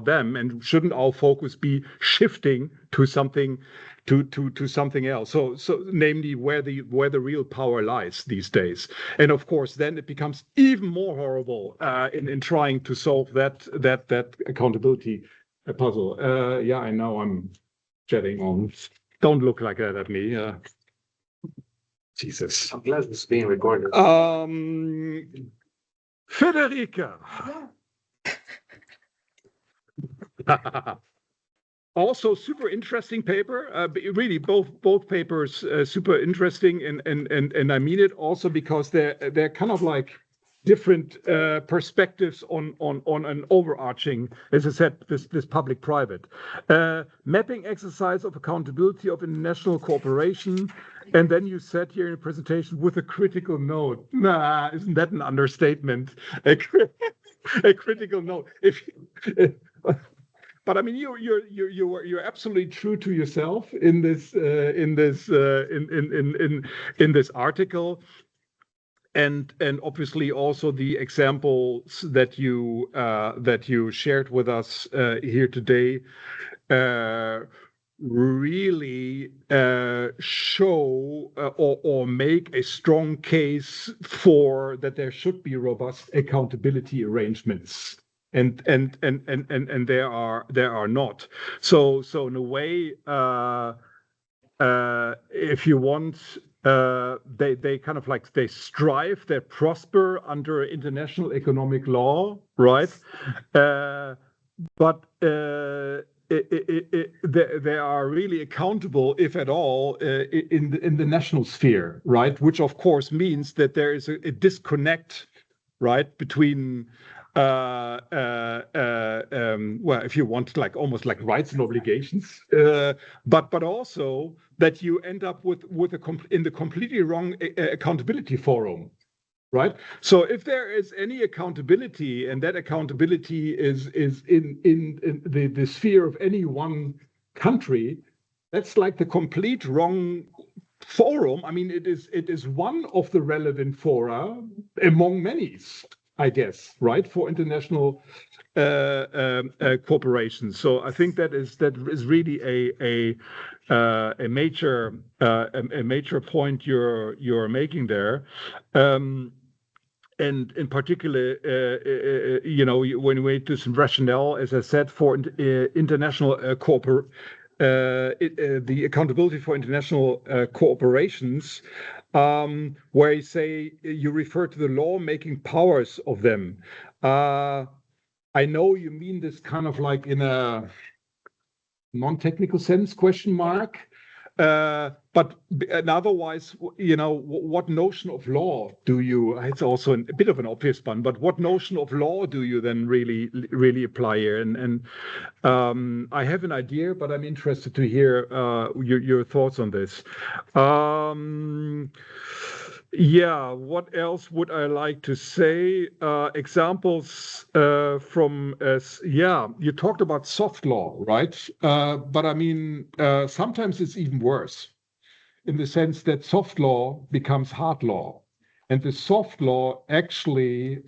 them, and shouldn't our focus be shifting to something to something else? So namely where the real power lies these days. And of course, then it becomes even more horrible in trying to solve that accountability puzzle. Yeah, I know I'm jetting on. Don't look like that at me. Jesus. I'm glad this is being recorded. Federica. Also, super interesting paper. Really, both papers super interesting, and I mean it also because they're kind of like different perspectives on an overarching, as I said, this public-private mapping exercise of accountability of international cooperation. And then you said here in the presentation with a critical note. Nah, isn't that an understatement? A critical note. But I mean, you're absolutely true to yourself in this article, and obviously also the examples that you shared with us here today really show or make a strong case for that there should be robust accountability arrangements. And there are not. So in a way, if you want, they kind of like they strive, they prosper under international economic law, right? But they are really accountable, if at all, in the national sphere, right? Which of course means that there is a disconnect, right, between well, if you want, like almost like rights and obligations, but also that you end up with in the completely wrong accountability forum, right? So if there is any accountability, and that accountability is in the sphere of any one country, that's like the complete wrong forum. I mean, it is one of the relevant fora among many, I guess, right, for international corporations. So I think that is really a major point you're making there. And in particular, when we do some rationale, as I said, for international the accountability for international corporations, where you say you refer to the law-making powers of them. I know you mean this kind of like in a non-technical sense, question mark. But otherwise, what notion of law do you? It's also a bit of an obvious one, but what notion of law do you then really apply here? And I have an idea, but I'm interested to hear your thoughts on this. Yeah, what else would I like to say? Examples from, you talked about soft law, right? But I mean, sometimes it's even worse in the sense that soft law becomes hard law. And the soft law actually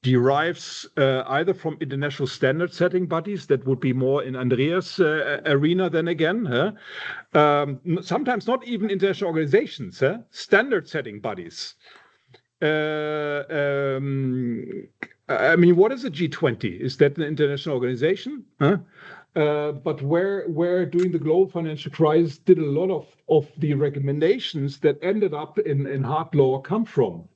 derives either from international standard setting bodies that would be more in Andreas' arena then again. Sometimes not even international organizations, standard setting bodies. I mean, what is a G20? Is that an international organization? But where during the global financial crisis did a lot of the recommendations that ended up in hard law come from?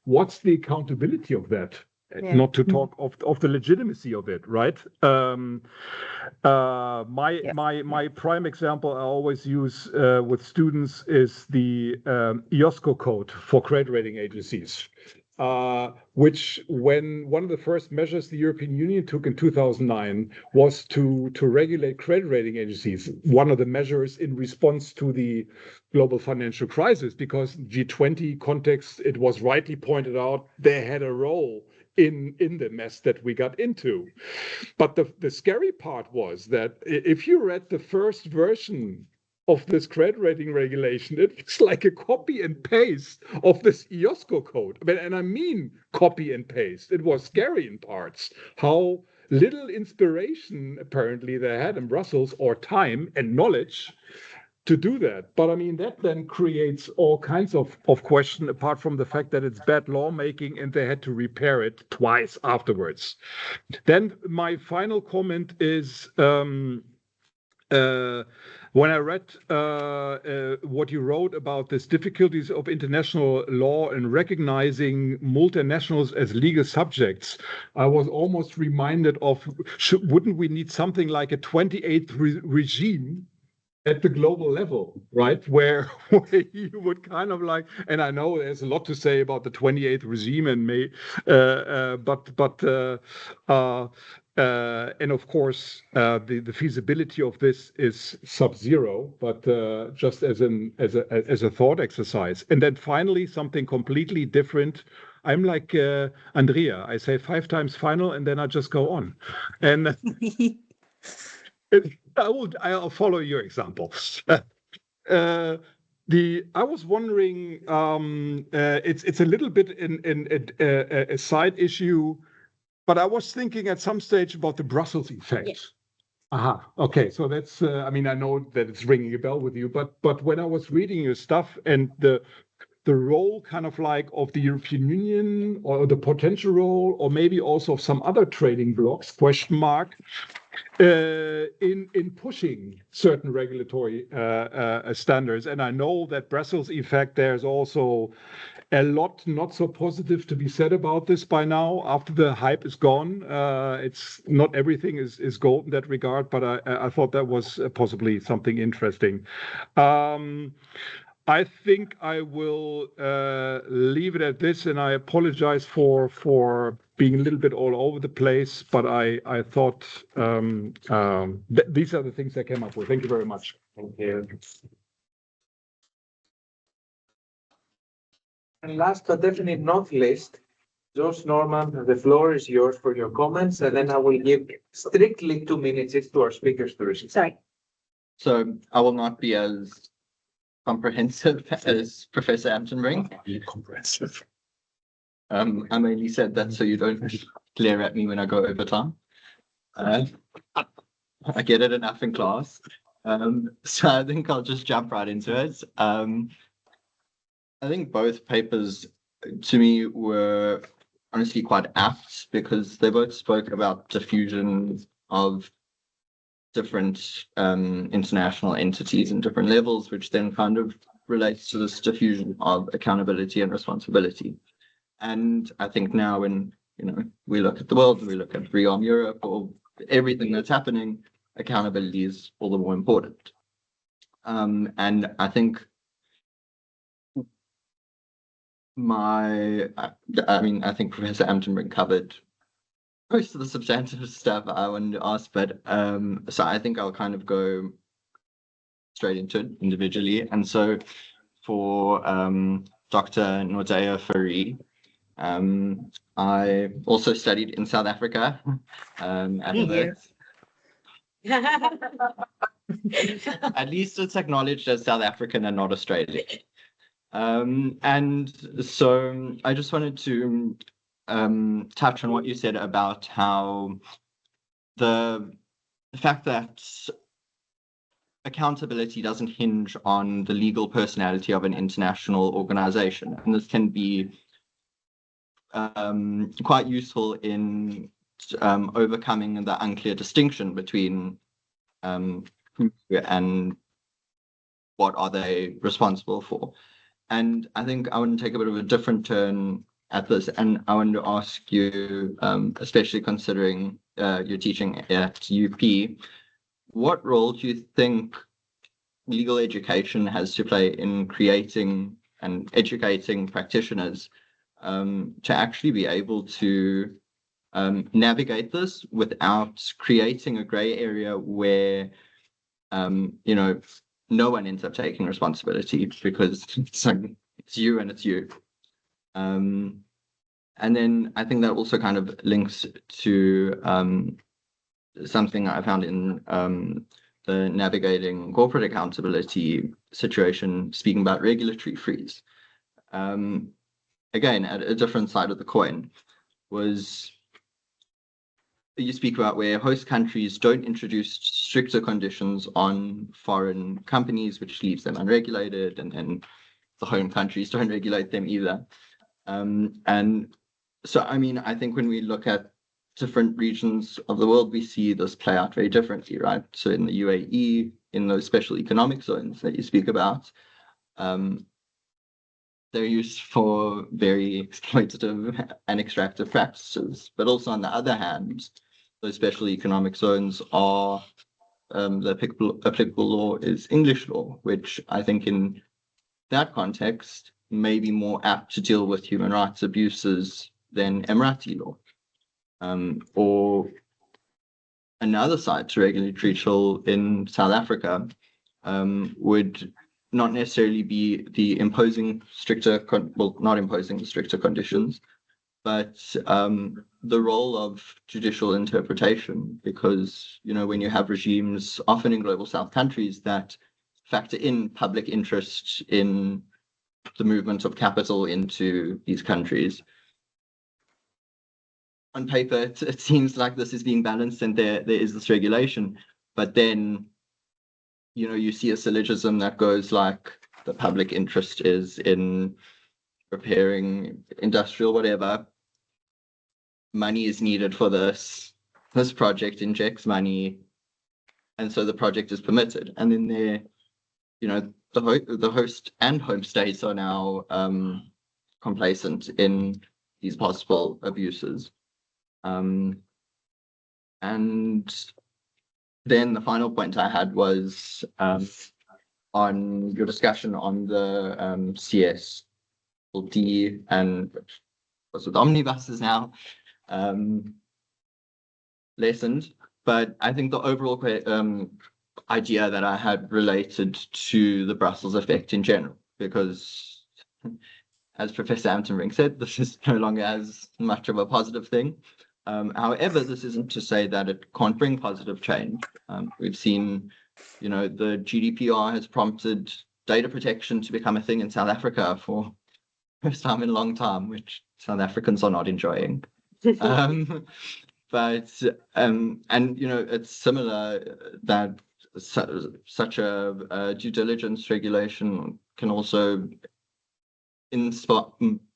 What's the accountability of that? Yeah. Not to talk of the legitimacy of it, right? My prime example I always use with students is the IOSCO code for credit rating agencies. Which, when one of the first measures the European Union took in 2009 was to regulate credit rating agencies, one of the measures in response to the global financial crisis, because G20 context, it was rightly pointed out, they had a role in the mess that we got into. But the scary part was that if you read the first version of this credit rating regulation. It was like a copy and paste of this IOSCO code. And I mean copy and paste. It was scary in parts how little inspiration apparently they had in Brussels, or time and knowledge to do that. But I mean, that then creates all kinds of question, apart from the fact that it's bad lawmaking and they had to repair it twice afterwards. Then my final comment is, when I read what you wrote about these difficulties of international law and recognizing multinationals as legal subjects, I was almost reminded of, wouldn't we need something like a 28th regime at the global level, right? Where you would kind of like, and I know there's a lot to say about the 28th regime and and of course the feasibility of this is sub-zero, but just as a thought exercise. And then finally, something completely different. I'm like Andrea. I say 5 times final, and then I just go on. And I'll follow your example. I was wondering, it's a little bit in a side issue, but I was thinking at some stage about the Brussels effect. Yes. Aha. Okay. So that's. I mean, I know that it's ringing a bell with you, but when I was reading your stuff and the role kind of like of the European Union, or the potential role, or maybe also of some other trading blocs, question mark, in pushing certain regulatory standards. And I know that Brussels effect, there's also a lot not so positive to be said about this by now. After the hype is gone, it's not everything is gold in that regard, but I thought that was possibly something interesting. I think I will leave it at this, and I apologize for being a little bit all over the place, but I thought these are the things I came up with. Thank you very much. Thank you. And last but definitely not least, Josh Norman, the floor is yours for your comments, and then I will give strictly 2 minutes each to our speakers to receive. Sorry. So I will not be as comprehensive as Professor Amtenbrink. Comprehensive. I mainly said that so you don't glare at me when I go over time. I get it enough in class. So I think I'll just jump right into it. I think both papers to me were honestly quite apt because they both spoke about diffusion of different international entities and different levels, which then kind of relates to this diffusion of accountability and responsibility. And I think now when we look at the world and we look at Rearm Europe or everything that's happening, accountability is all the more important. And I think I think Professor Amtenbrink covered most of the substantive stuff I wanted to ask, but so I think I'll kind of go straight into it individually. And so for Dr. Nordea Fari, I also studied in South Africa. At least it's acknowledged as South African and not Australian. And so I just wanted to touch on what you said about how the fact that accountability doesn't hinge on the legal personality of an international organization. And this can be quite useful in overcoming the unclear distinction between who and what are they responsible for. And I think I want to take a bit of a different turn at this, and I want to ask you, especially considering you're teaching at UP, what role do you think legal education has to play in creating and educating practitioners to actually be able to navigate this without creating a gray area where no one ends up taking responsibility because it's you and it's you. And then I think that also kind of links to something I found in the navigating corporate accountability situation, speaking about regulatory freeze. Again, at a different side of the coin, was you speak about where host countries don't introduce stricter conditions on foreign companies, which leaves them unregulated, and then the home countries don't regulate them either. And so, I mean, I think when we look at different regions of the world, we see this play out very differently, right? So in the UAE, in those special economic zones that you speak about, they're used for very exploitative and extractive practices. But also on the other hand, those special economic zones are, the applicable law is English law, which I think in that context may be more apt to deal with human rights abuses than Emirati law. Or another side to regulatory chill in South Africa would not necessarily be the imposing stricter, not imposing the stricter conditions, but the role of judicial interpretation, because, you know, when you have regimes, often in global South countries, that factor in public interest in the movement of capital into these countries, on paper, it seems like this is being balanced and there is this regulation, but then, you know, you see a syllogism that goes like, the public interest is in repairing industrial whatever, money is needed for this project injects money, and so the project is permitted. And then there, you know, the host and home states are now complacent in these possible abuses. And then the final point I had was on your discussion on the CSLD and what's with omnibuses now lessened. But I think the overall idea that I had related to the Brussels effect in general, because as Professor Amtenbrink said, this is no longer as much of a positive thing. However, this isn't to say that it can't bring positive change. We've seen, you know, the GDPR has prompted data protection to become a thing in South Africa for the first time in a long time, which South Africans are not enjoying. But and you know, it's similar that such a due diligence regulation can also inspire,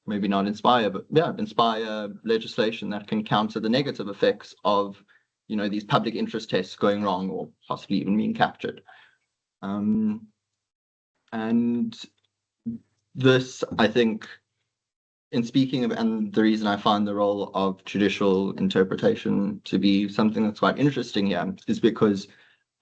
maybe not inspire, but yeah, inspire legislation that can counter the negative effects of, you know, these public interest tests going wrong or possibly even being captured. And this, I think, in speaking of, and the reason I find the role of judicial interpretation to be something that's quite interesting here is because,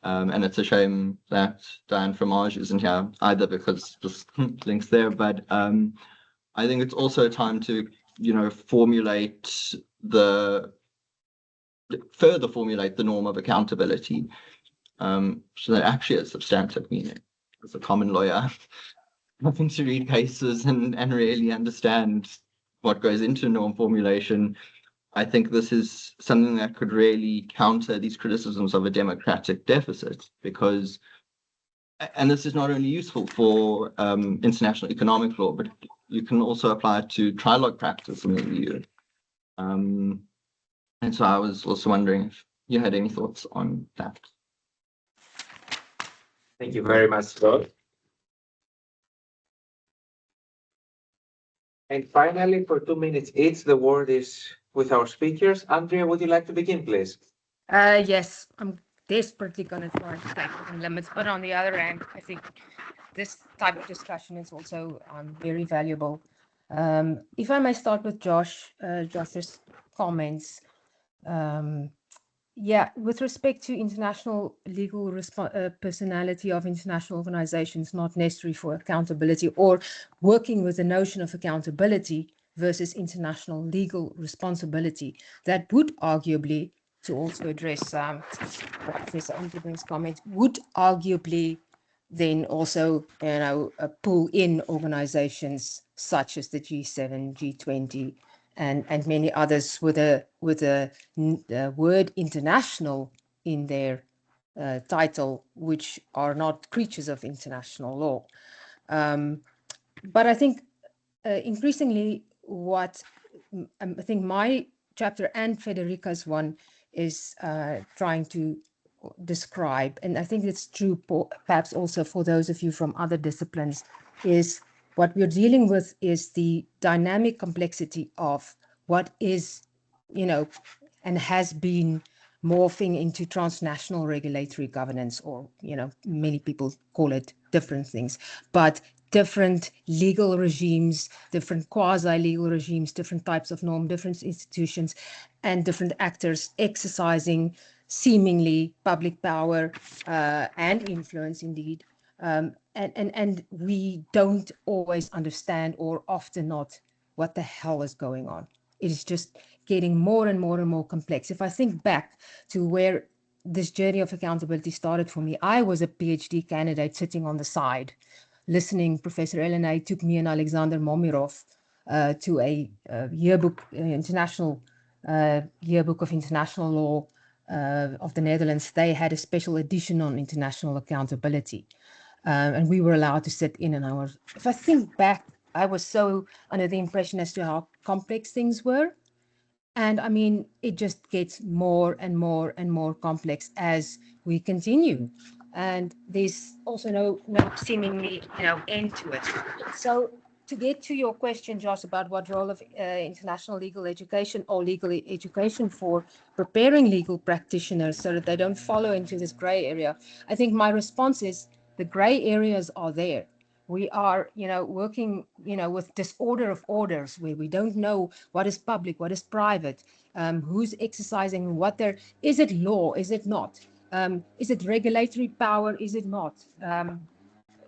and it's a shame that Diane Fromage isn't here either because this links there, but I think it's also a time to, you know, further formulate the norm of accountability, so that actually has substantive meaning. As a common lawyer, having to read cases and really understand what goes into norm formulation, I think this is something that could really counter these criticisms of a democratic deficit, because, and this is not only useful for international economic law, but you can also apply it to trilogue practice in the EU. And so I was also wondering if you had any thoughts on that. Thank you very much, Scott. And finally, for 2 minutes each, the word is with our speakers. Andrea, would you like to begin, please? Yes, I'm desperately going to try to take the limits, but on the other hand, I think this type of discussion is also very valuable. If I may start with Josh's comments. Yeah, with respect to international legal personality of international organizations, not necessary for accountability, or working with the notion of accountability versus international legal responsibility, that would arguably, to also address Professor Amtenbrink's comment, would arguably then also, you know, pull in organizations such as the G7, G20, and many others with a word international in their title, which are not creatures of international law. But I think increasingly what I think my chapter and Federica's one is trying to describe, and I think it's true perhaps also for those of you from other disciplines, is what we're dealing with is the dynamic complexity of what is, and has been morphing into transnational regulatory governance, or, many people call it different things, but different legal regimes, different quasi-legal regimes, different types of norm, different institutions, and different actors exercising seemingly public power and influence indeed. And we don't always understand, or often not, what the hell is going on. It is just getting more and more and more complex. If I think back to where this journey of accountability started for me, I was a PhD candidate sitting on the side, listening. Professor Elena took me and Alexander Momirov to a yearbook, international yearbook of international law of the Netherlands. They had a special edition on international accountability. And we were allowed to sit in, and if I think back, I was so under the impression as to how complex things were. And I mean, it just gets more and more and more complex as we continue. And there's also no seemingly, end to it. So to get to your question, Josh, about what role of international legal education or legal education for preparing legal practitioners so that they don't follow into this gray area, I think my response is the gray areas are there. We are, working, with disorder of orders, where we don't know what is public, what is private, who's exercising what is it law, is it not? Is it regulatory power, is it not?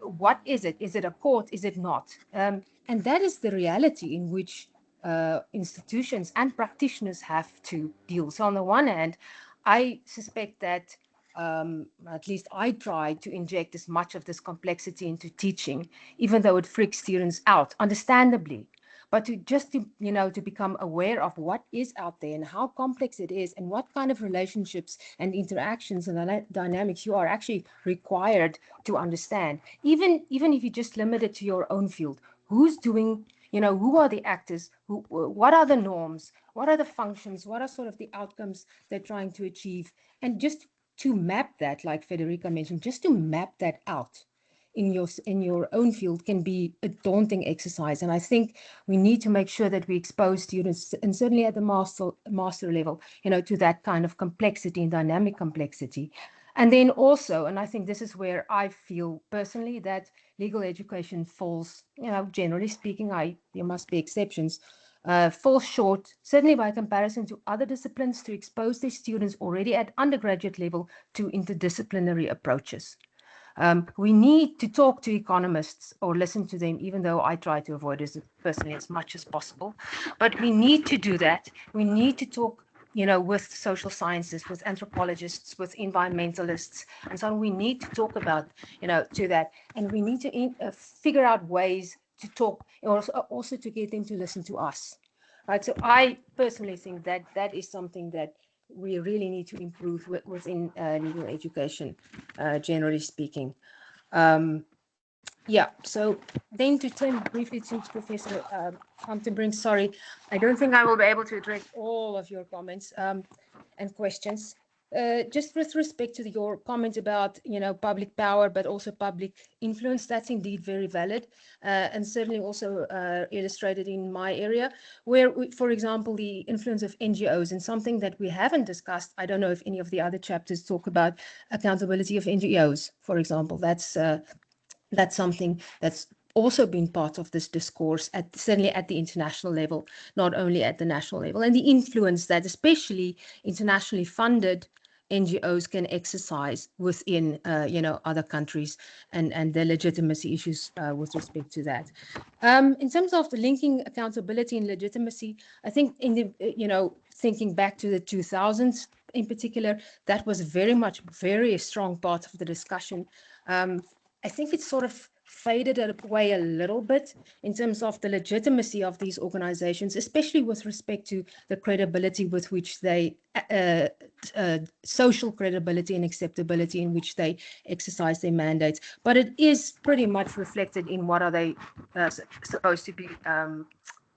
What is it? Is it a court, is it not? And that is the reality in which institutions and practitioners have to deal. So on the one hand, I suspect that at least I try to inject as much of this complexity into teaching, even though it freaks students out, understandably, but to become aware of what is out there and how complex it is, and what kind of relationships and interactions and dynamics you are actually required to understand. Even if you just limit it to your own field, who's doing, who are the actors, what are the norms, what are the functions, what are sort of the outcomes they're trying to achieve, and just to map that, like Federica mentioned, just to map that out in your own field can be a daunting exercise. And I think we need to make sure that we expose students, and certainly at the master level, to that kind of complexity and dynamic complexity. And then also, and I think this is where I feel personally that legal education falls, generally speaking, there must be exceptions, fall short, certainly by comparison to other disciplines, to expose their students already at undergraduate level to interdisciplinary approaches. We need to talk to economists or listen to them, even though I try to avoid it personally as much as possible. But we need to do that. We need to talk, with social sciences, with anthropologists, with environmentalists, and so on. We need to talk about, to that. And we need to figure out ways to talk, also to get them to listen to us. Right. So I personally think that that is something that we really need to improve within legal education, generally speaking. Yeah, so then to turn briefly to Professor Amtenbrink, sorry, I don't think I will be able to address all of your comments and questions. Just with respect to your comment about, public power, but also public influence, that's indeed very valid, and certainly also illustrated in my area, where, for example, the influence of NGOs, and something that we haven't discussed. I don't know if any of the other chapters talk about accountability of NGOs, for example. That's something that's also been part of this discourse, certainly at the international level, not only at the national level, and the influence that especially internationally funded NGOs can exercise within, other countries, and the legitimacy issues with respect to that. In terms of the linking accountability and legitimacy, I think thinking back to the 2000s in particular, that was very strong part of the discussion. I think it's sort of faded away a little bit in terms of the legitimacy of these organizations, especially with respect to the credibility with which they, social credibility and acceptability in which they exercise their mandates. But it is pretty much reflected in what are they supposed to be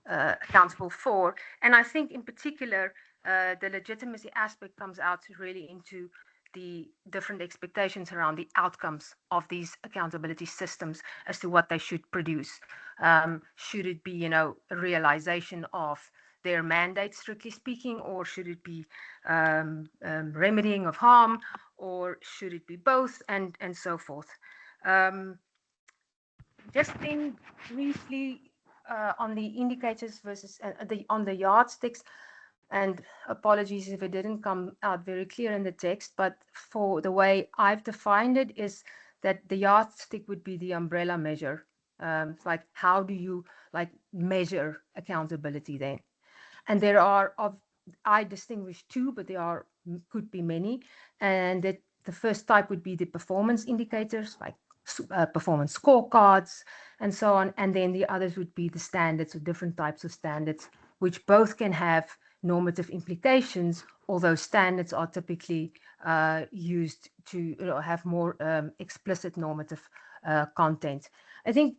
accountable for. And I think in particular, the legitimacy aspect comes out really into the different expectations around the outcomes of these accountability systems as to what they should produce. Should it be, a realization of their mandate, strictly speaking, or should it be remedying of harm, or should it be both, and so forth. Just then briefly on the indicators versus on the yardsticks. And apologies if it didn't come out very clear in the text, but for the way I've defined it is that the yardstick would be the umbrella measure. It's like, how do you measure accountability then? And there are, I distinguish two, but there could be many. And the first type would be the performance indicators, like performance scorecards and so on. And then the others would be the standards, or different types of standards, which both can have normative implications, although standards are typically used to have more explicit normative content. I think,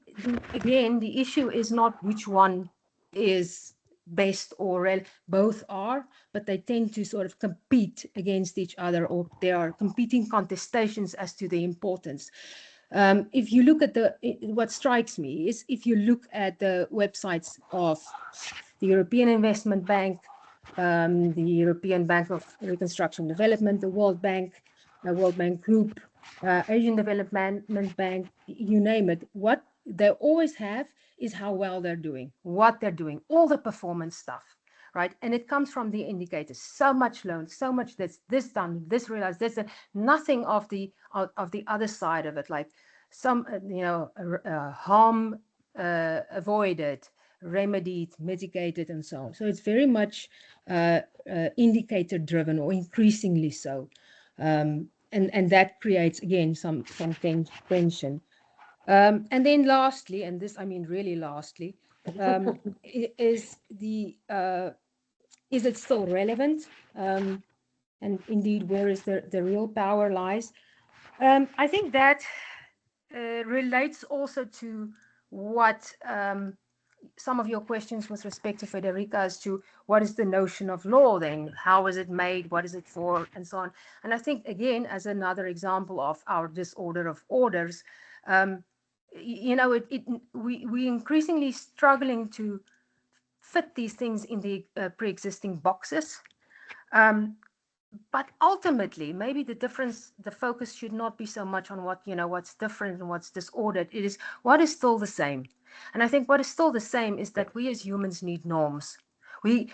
again, the issue is not which one is best or both are, but they tend to sort of compete against each other, or there are competing contestations as to the importance. If you look at what strikes me is if you look at the websites of the European Investment Bank, the European Bank of Reconstruction and Development, the World Bank Group, Asian Development Bank, you name it, what they always have is how well they're doing, what they're doing, all the performance stuff, right? And it comes from the indicators, so much loans, so much this done, this realized, this, nothing of the other side of it, like some, harm avoided, remedied, mitigated, and so on. So it's very much indicator driven, or increasingly so. And that creates, again, some tension. And then lastly, and this, I mean, really lastly, is it still relevant? And indeed, where is the real power lies? I think that relates also to what some of your questions with respect to Federica as to what is the notion of law then? How is it made? What is it for? And so on. And I think, again, as another example of our disorder of orders, we increasingly struggling to fit these things in the pre-existing boxes. But ultimately, maybe the focus should not be so much on what's different and what's disordered. It is what is still the same. And I think what is still the same is that we as humans need norms. We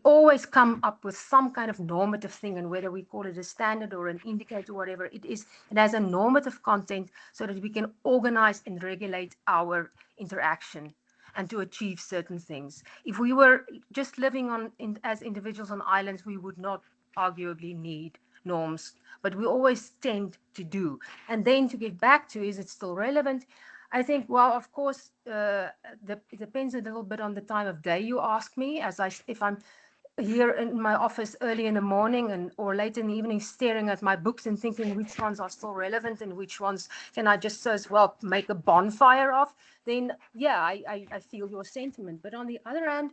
always come up with some kind of normative thing, and whether we call it a standard or an indicator, whatever it is, it has a normative content so that we can organize and regulate our interaction and to achieve certain things. If we were just living as individuals on islands, we would not arguably need norms, but we always tend to do. And then to get back to, is it still relevant? I think, well, of course, it depends a little bit on the time of day you ask me. If I'm here in my office early in the morning or late in the evening staring at my books and thinking which ones are still relevant and which ones can I just as well make a bonfire of, then yeah, I feel your sentiment. But on the other hand,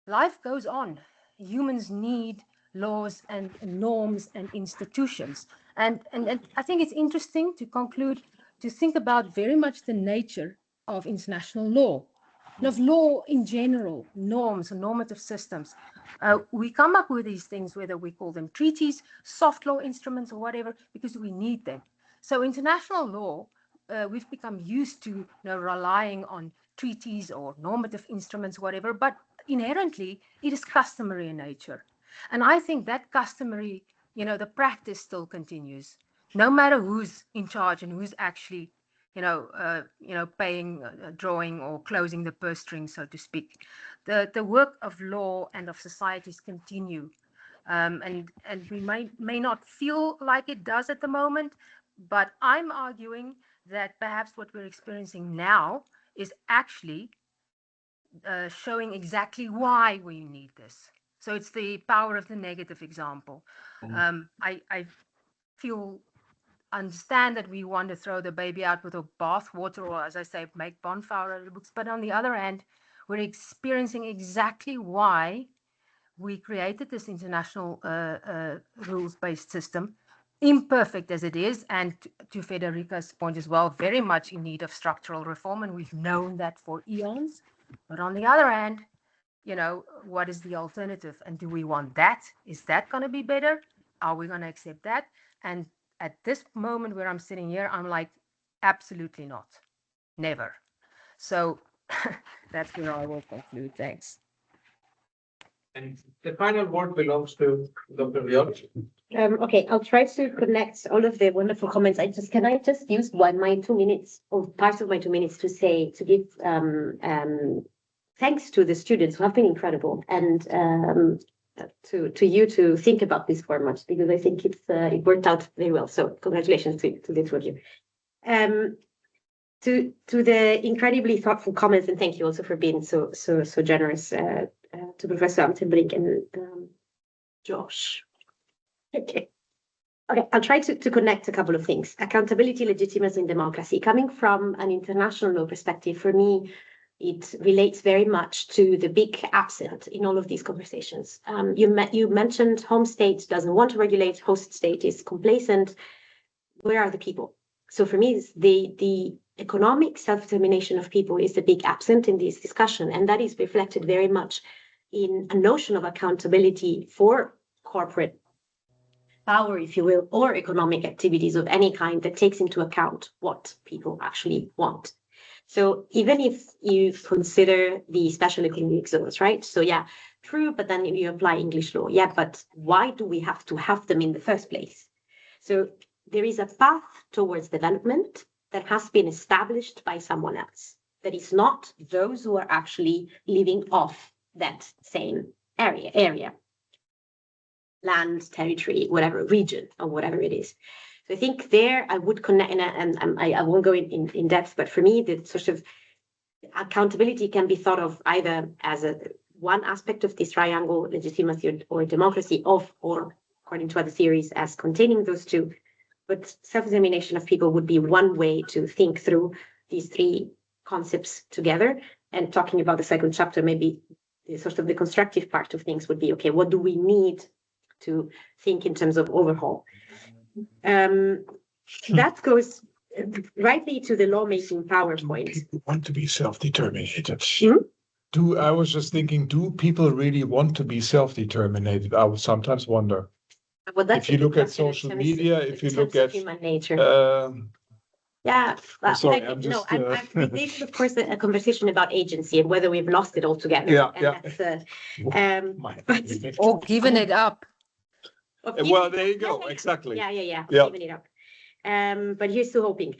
life goes on. Humans need laws and norms and institutions. And I think it's interesting to conclude to think about very much the nature of international law, and of law in general, norms and normative systems. We come up with these things, whether we call them treaties, soft law instruments, or whatever, because we need them. So international law, we've become used to relying on treaties or normative instruments, whatever, but inherently it is customary in nature. And I think that customary, the practice still continues, no matter who's in charge and who's actually, paying, drawing, or closing the purse strings, so to speak. The work of law and of societies continue, and we may not feel like it does at the moment, but I'm arguing that perhaps what we're experiencing now is actually showing exactly why we need this. So it's the power of the negative example. I feel understand that we want to throw the baby out with the bathwater, or as I say, make bonfire out of the books. But on the other hand, we're experiencing exactly why we created this international rules-based system, imperfect as it is, and to Federica's point as well, very much in need of structural reform, and we've known that for eons. But on the other hand, you know, what is the alternative? And do we want that? Is that going to be better? Are we going to accept that? And at this moment where I'm sitting here, I'm like, absolutely not. Never. So that's where I will conclude. Thanks. And the final word belongs to Dr. Viola. Okay, I'll try to connect all of the wonderful comments. Can I just use my 2 minutes or part of my 2 minutes to give thanks to the students who have been incredible, and to you to think about this format, because I think it worked out very well. So congratulations to the two of you. To the incredibly thoughtful comments, and thank you also for being so generous to Professor Amtenbrink and Josh. Okay, I'll try to connect a couple of things. Accountability, legitimacy, and democracy. Coming from an international law perspective, for me, it relates very much to the big absent in all of these conversations. You mentioned home state doesn't want to regulate, host state is complacent. Where are the people? So for me, the economic self-determination of people is the big absent in this discussion, and that is reflected very much in a notion of accountability for corporate power, if you will, or economic activities of any kind that takes into account what people actually want. So even if you consider the special economic zones, right? So yeah, true, but then you apply English law. Yeah, but why do we have to have them in the first place? So there is a path towards development that has been established by someone else. That is not those who are actually living off that same area, land, territory, whatever, region, or whatever it is. So I think there I would connect, and I won't go in depth, but for me, the sort of accountability can be thought of either as one aspect of this triangle, legitimacy or democracy, or according to other theories, as containing those two. But self-determination of people would be one way to think through these three concepts together. And talking about the second chapter, maybe the sort of the constructive part of things would be, okay, what do we need to think in terms of overhaul? That goes rightly to the lawmaking power point. People want to be self-determined. I was just thinking, do people really want to be self-determined? I would sometimes wonder. Well, if you look at social media, if you look at human nature. Yeah. Sorry, I've of course, a conversation about agency and whether we've lost it altogether. Or given it up. Well, there you go. Exactly. Yeah. Giving it up. But here's to hoping.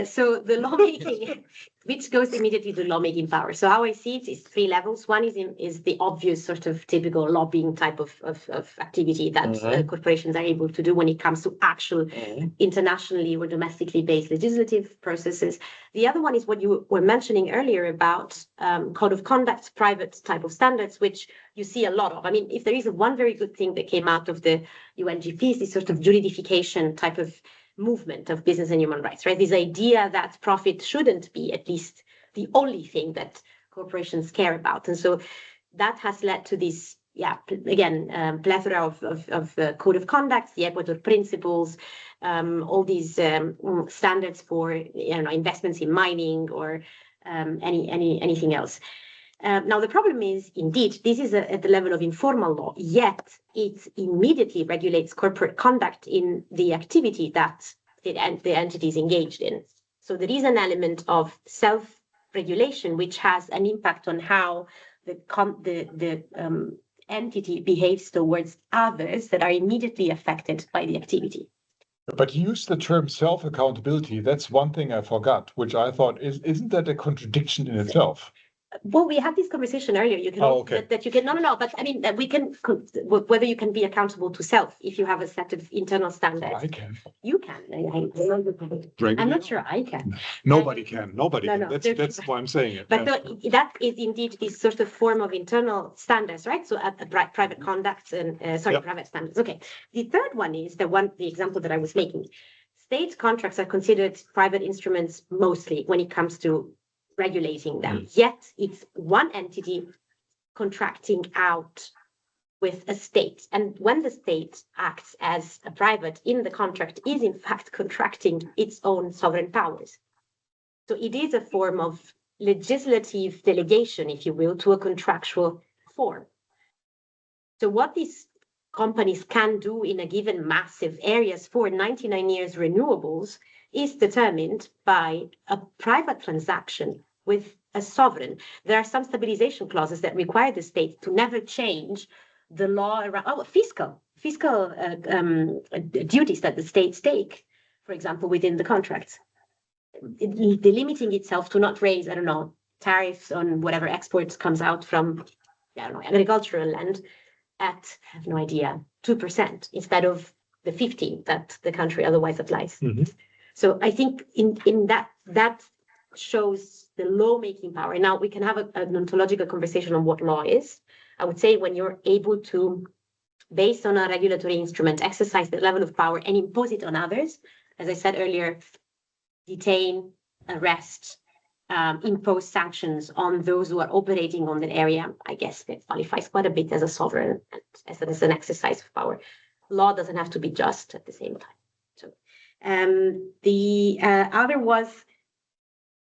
So the lawmaking, which goes immediately to lawmaking power. So how I see it is three levels. One is the obvious sort of typical lobbying type of activity that corporations are able to do when it comes to actual internationally or domestically based legislative processes. The other one is what you were mentioning earlier about code of conduct, private type of standards, which you see a lot of. I mean, if there is one very good thing that came out of the UNGP is this sort of juridification type of movement of business and human rights, right? This idea that profit shouldn't be at least the only thing that corporations care about. And so that has led to this, plethora of code of conduct, the Equator principles, all these standards for investments in mining or anything else. Now, the problem is, indeed, this is at the level of informal law, yet it immediately regulates corporate conduct in the activity that the entity is engaged in. So there is an element of self-regulation which has an impact on how the entity behaves towards others that are immediately affected by the activity. But you used the term self-accountability. That's one thing I forgot, which I thought isn't that a contradiction in itself? Well, we had this conversation earlier. You can that you can no, but I mean that we can whether you can be accountable to self if you have a set of internal standards. I can. You can. I'm not sure I can. Nobody can. Nobody No, can. That's why I'm saying it. But that is indeed this sort of form of internal standards, right? So at private conduct and private standards. Okay. The third one is the example that I was making. State contracts are considered private instruments mostly when it comes to regulating them. Yet it's one entity contracting out with a state. And when the state acts as a private in the contract, is in fact contracting its own sovereign powers. So it is a form of legislative delegation, if you will, to a contractual form. So what these companies can do in a given massive areas for 99 years renewables is determined by a private transaction with a sovereign. There are some stabilization clauses that require the state to never change the law around fiscal duties that the states take, for example, within the contracts, delimiting itself to not raise, I don't know, tariffs on whatever exports comes out from, I don't know, agricultural land at, I have no idea, 2% instead of the 15% that the country otherwise applies. So I think in that shows the lawmaking power. And now we can have an ontological conversation on what law is. I would say when you're able to, based on a regulatory instrument, exercise that level of power and impose it on others, as I said earlier, detain, arrest, impose sanctions on those who are operating on that area, I guess that qualifies quite a bit as a sovereign, as an exercise of power. Law doesn't have to be just at the same time. So the other was,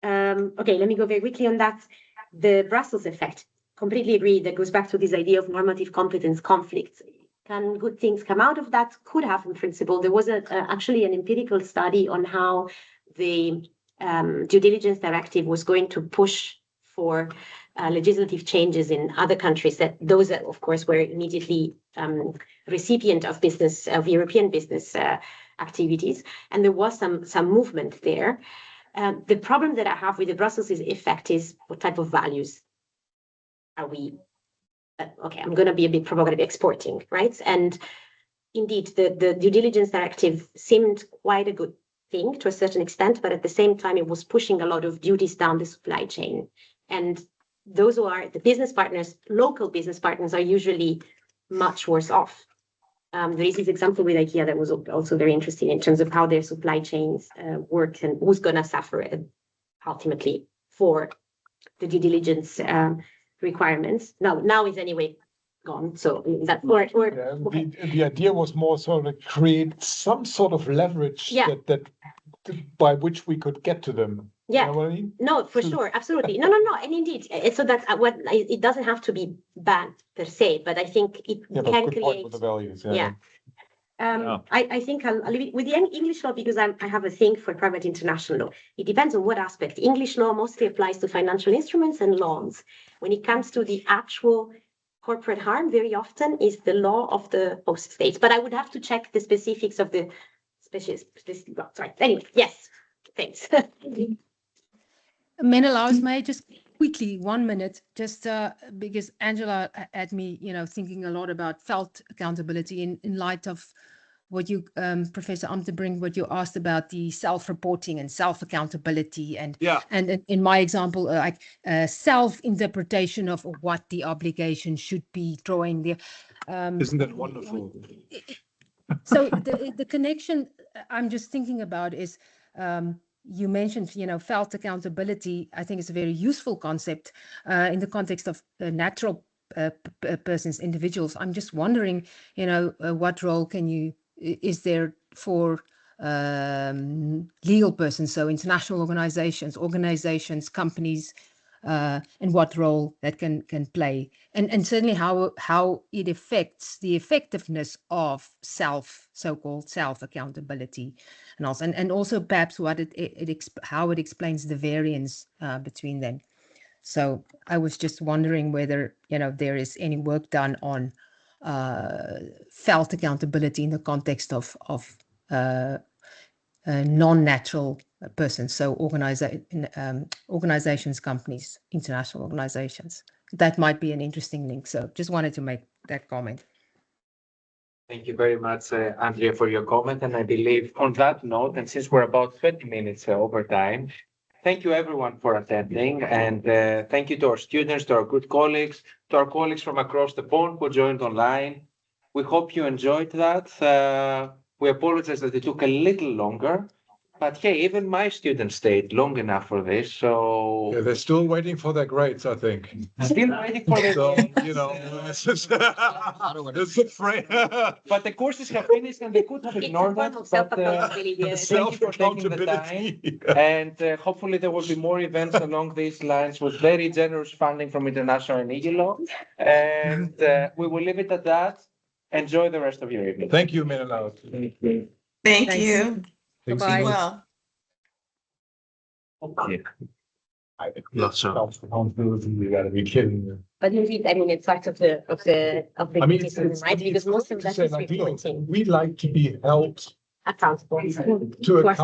okay, let me go very quickly on that. The Brussels effect, completely agree. That goes back to this idea of normative competence conflicts. Can good things come out of that? Could have in principle. There was actually an empirical study on how the due diligence directive was going to push for legislative changes in other countries, that those that of course were immediately recipient of European business activities. And there was some movement there. The problem that I have with the Brussels effect is what type of values are we, okay, I'm going to be a bit provocative, exporting, right? And indeed, the due diligence directive seemed quite a good thing to a certain extent, but at the same time, it was pushing a lot of duties down the supply chain. And those who are the business partners, local business partners, are usually much worse off. There is this example with IKEA that was also very interesting in terms of how their supply chains work and who's going to suffer ultimately for the due diligence requirements. Now is anyway gone. So that okay. The idea was more sort of create some sort of leverage that by which we could get to them. Yeah. You know what I mean? No, for sure, absolutely. No, and indeed, so that it doesn't have to be bad per se, but I think it can create with the values. I think I'll leave it with the English law because I have a thing for private international law. It depends on what aspect. English law mostly applies to financial instruments and loans. When it comes to the actual corporate harm, very often is the law of the host states. But I would have to check the specifics of the sorry. Anyway, yes, thanks. Menelaos, may I just quickly, 1 minute, just because Angela had me, thinking a lot about felt accountability in light of what you, Professor Amtenbrink, what you asked about the self-reporting and self-accountability, and in my example, like self-interpretation of what the obligation should be, drawing the. Isn't that wonderful? So the connection I'm just thinking about is. You mentioned, felt accountability. I think it's a very useful concept in the context of natural persons, individuals. I'm just wondering, what role is there for legal persons, so international organizations, companies, and what role that can play, and certainly how it affects the effectiveness of so-called self accountability, and also perhaps what how it explains the variance between them. So I was just wondering whether there is any work done on felt accountability in the context of non-natural persons, so organizations, companies, international organizations. That might be an interesting link. So just wanted to make that comment. Thank you very much, Andrea, for your comment. And I believe on that note, and since we're about 20 minutes over time, thank you everyone for attending. And thank you to our students, to our good colleagues, to our colleagues from across the pond who joined online. We hope you enjoyed that. We apologize that it took a little longer. But hey, even my students stayed long enough for this, so... Yeah, they're still waiting for their grades, I think. Still waiting for their So, grades. you know, it's a frame. But the courses have finished and they could have ignored that. But thank you for taking the time. And hopefully there will be more events along these lines with very generous funding from International and IGILO. And we will leave it at that. Enjoy the rest of your evening. Thank you, Menelaos. Thank you. Bye-bye. Be well. Lots of responsibility. You gotta be kidding. But indeed, I mean, it's part of the I mean, criticism, right? Because most of that is reporting we'd like to be held accountable to account.